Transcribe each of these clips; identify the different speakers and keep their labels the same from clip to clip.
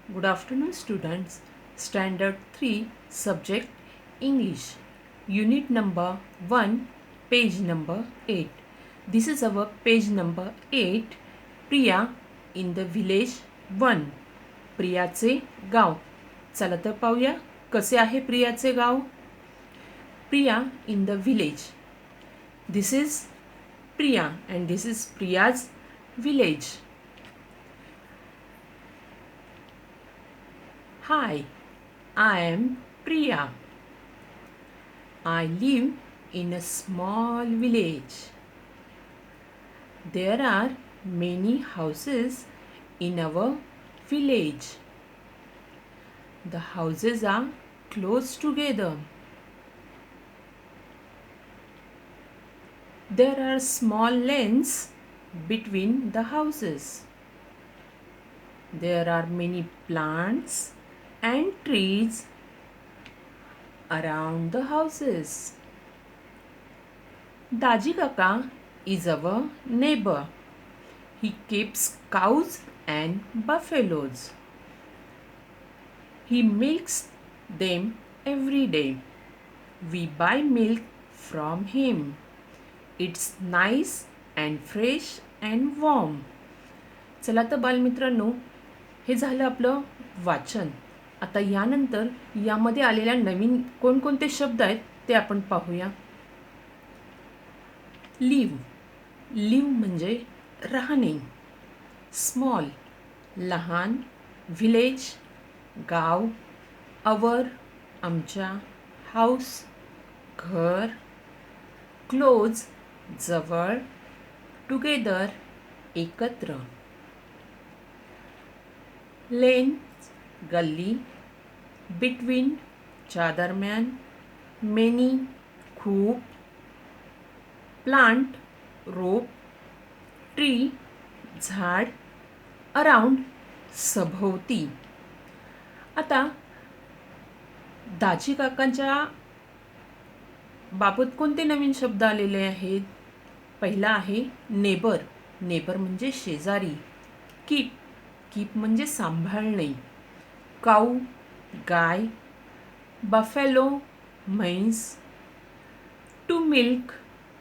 Speaker 1: Good afternoon, students. Standard 3, Subject English. Unit number 1, page number 8. This is our page number 8. Priya in the village 1. प्रियाचे गाव. चला तर पाहूया कसे आहे प्रियाचे गाव. Priya in the village. This is Priya and this is Priya's village. Hi, I am Priya. I live in a small village. There are many houses in our village. The houses are close together. There are small lanes between the houses. There are many plants and trees around the houses. Daji Kaka is our neighbor. He keeps cows and buffaloes. He milks them every day. We buy milk from him. It's nice and fresh and warm. चला तर बालमित्रांनो, हे झालं आपलं वाचन. आता यानंतर यामध्ये आलेल्या नवीन कोणकोणते शब्द आहेत ते आपण पाहूया. लिव्ह. लिव्ह म्हणजे राहणे. स्मॉल लहान. व्हिलेज गाव. अवर आमच्या. हाऊस घर. क्लोज जवळ. टुगेदर एकत्र. लेन गल्ली. बिटवीन च्या दरम्यान. मेनी खूप. प्लांट रोप. ट्री झाड. अराउंड सभोवती. आता दाजी काकांच्या बाबत कोणते नवीन शब्द आलेले आहेत. पहिला आहे नेबर. नेबर म्हणजे शेजारी. कीप. कीप म्हणजे सांभाळणे. काऊ गाय. बफेलो म्हैस. टू मिल्क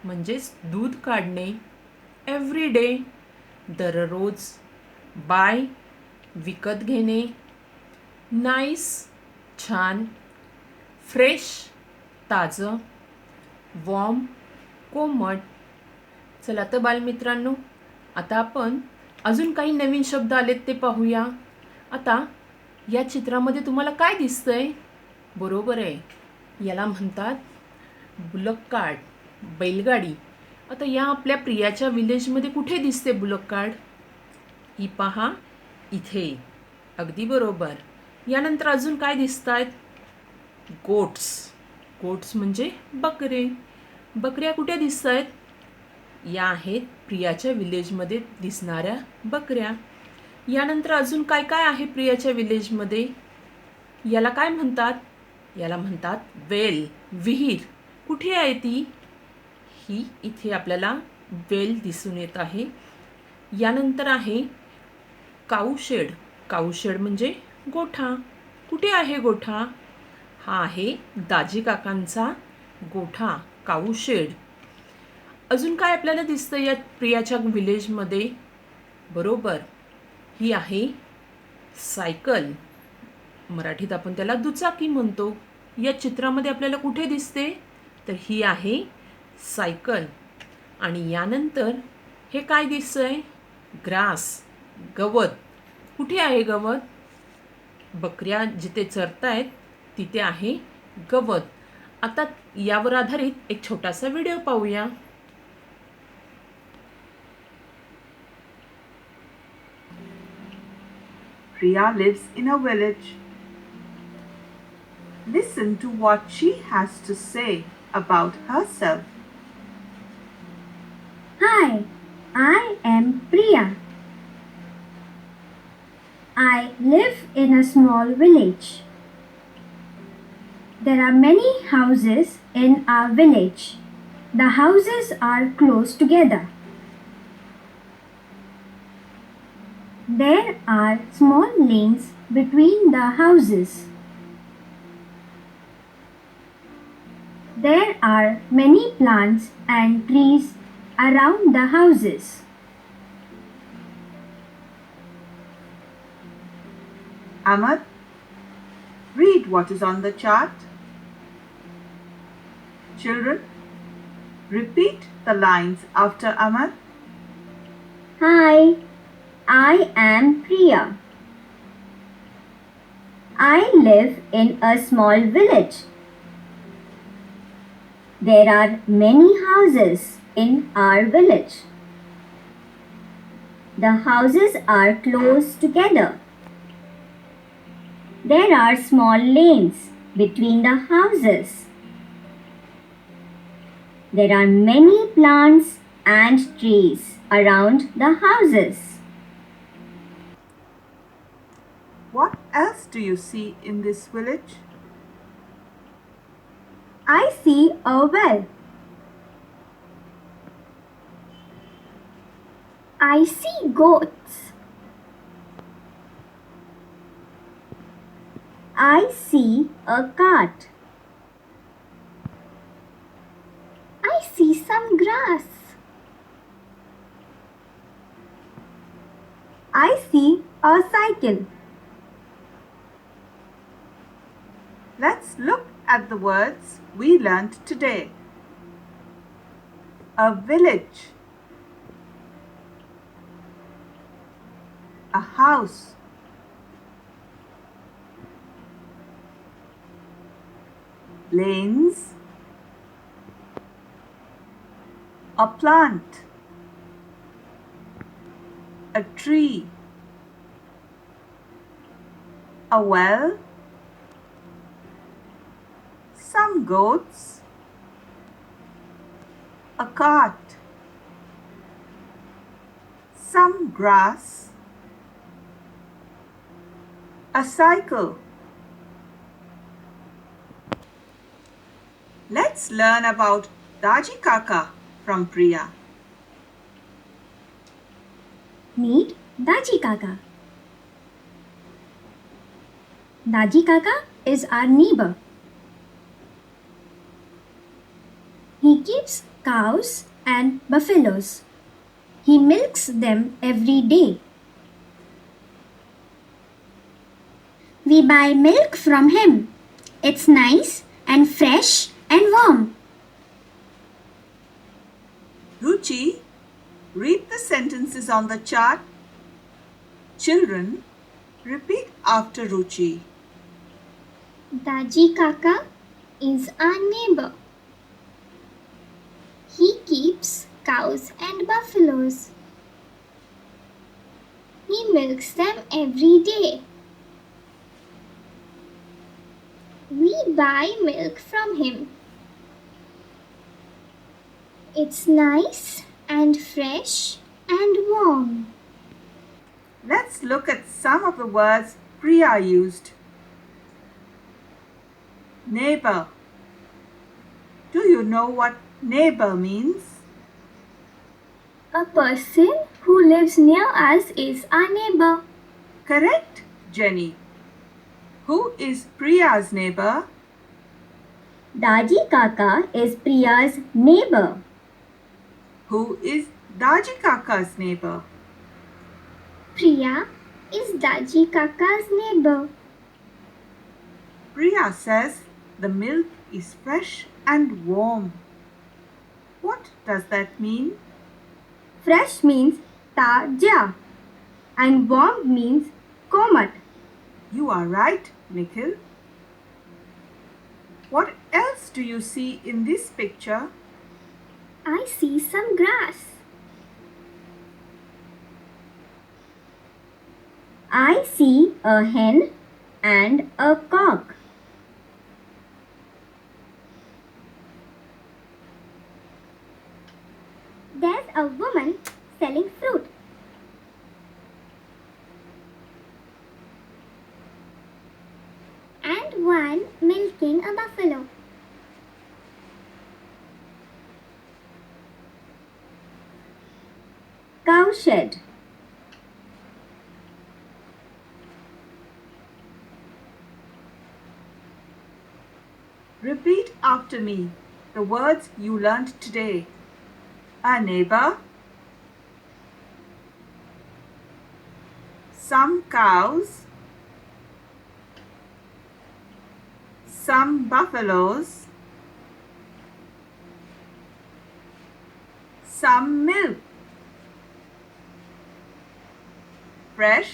Speaker 1: म्हणजेच दूध काढणे. एव्हरी डे दररोज. बाय विकत घेणे. नाईस छान. फ्रेश ताजं. वॉर्म कोमट. चला तर बालमित्रांनो, आता आपण अजून काही नवीन शब्द आलेत ते पाहूया. आता या चित्रामध्ये तुम्हाला काय दिसतंय. बरोबर आहे, याला म्हणतात बुलक कार्ट, बैलगाडी. आता या आपल्या प्रियाच्या विलेजमध्ये कुठे दिसते बुलक कार्ट. ही पहा इथे. अगदी बरोबर. यानंतर अजून काय दिसत आहेत. गोट्स. गोट्स म्हणजे बकरे. बकऱ्या कुठे दिसत आहेत. या आहेत प्रियाच्या विलेजमध्ये दिसणाऱ्या बकऱ्या. यानंतर अजून काय काय आहे प्रियाच्या विलेजमध्ये. याला काय म्हणतात. याला म्हणतात वेल विहीर. कुठे आहे ती. ही इथे आपल्याला वेल दिसून येत आहे. यानंतर आहे काऊशेड. काऊशेड म्हणजे गोठा. कुठे आहे गोठा. हा आहे दाजी काकांचा गोठा काऊशेड. अजून काय आपल्याला दिसतं या प्रियाच्या विलेजमध्ये. बरोबर, ही आहे सायकल. मराठीत आपण त्याला दुचाकी म्हणतो. या चित्रामध्ये आपल्याला कुठे दिसते तर ही आहे सायकल. आणि यानंतर हे काय दिसतंय. ग्रास गवत. कुठे आहे गवत. बकऱ्या जिथे चरतायत तिथे आहे गवत. आता यावर आधारित एक छोटासा व्हिडिओ पाहूया.
Speaker 2: Priya lives in a village. Listen to what she has to say about herself.
Speaker 3: Hi, I am Priya. I live in a small village. There are many houses in our village. The houses are close together. There are small lanes between the houses. There are many plants and trees around the houses.
Speaker 2: Ahmad, read what is on the chart. Children, repeat the lines after Ahmad.
Speaker 3: Hi, I am Priya. I live in a small village. There are many houses in our village. The houses are close together. There are small lanes between the houses. There are many plants and trees around the houses.
Speaker 2: What else do you see in this village?
Speaker 3: I see a well. I see goats. I see a cart. I see some grass. I see a cycle.
Speaker 2: Let's look at the words we learnt today. A village, a house, lanes, a plant, a tree, a well, some goats, a cart, some grass, a cycle. Let's learn about Daji Kaka from Priya.
Speaker 3: Meet Daji Kaka. Daji Kaka is our neighbor. He keeps cows and buffaloes. He milks them every day. We buy milk from him. It's nice and fresh and warm.
Speaker 2: Ruchi, read the sentences on the chart. Children, repeat after Ruchi.
Speaker 4: Daji Kaka is our neighbor. He keeps cows and buffaloes. He milks them every day. We buy milk from him. It's nice and fresh and warm.
Speaker 2: Let's look at some of the words Priya used. Neighbor. Do you know what neighbor means?
Speaker 4: A person who lives near us is our neighbor.
Speaker 2: Correct, Jenny. Who is Priya's neighbor?
Speaker 3: Daji Kaka is Priya's neighbor.
Speaker 2: Who is Daji Kaka's neighbor?
Speaker 4: Priya is Daji Kaka's neighbor.
Speaker 2: Priya says the milk is fresh and warm. What does that mean?
Speaker 3: Fresh means taja and warm means komat.
Speaker 2: You are right, Nikhil. What else do you see in this picture?
Speaker 4: I see some grass.
Speaker 3: I see a hen and a cock.
Speaker 4: There's a woman selling fruit. And one milking a buffalo.
Speaker 3: Cowshed.
Speaker 2: Repeat after me the words you learned today. A neighbor, some cows, some buffaloes, some milk, fresh,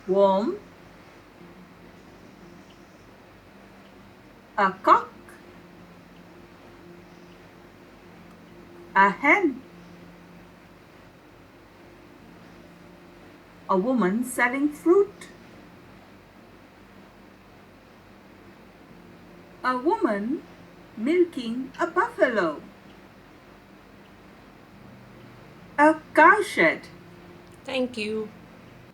Speaker 2: warm, a cock, a hen, a woman selling fruit, a woman milking a buffalo, a cowshed.
Speaker 1: Thank you.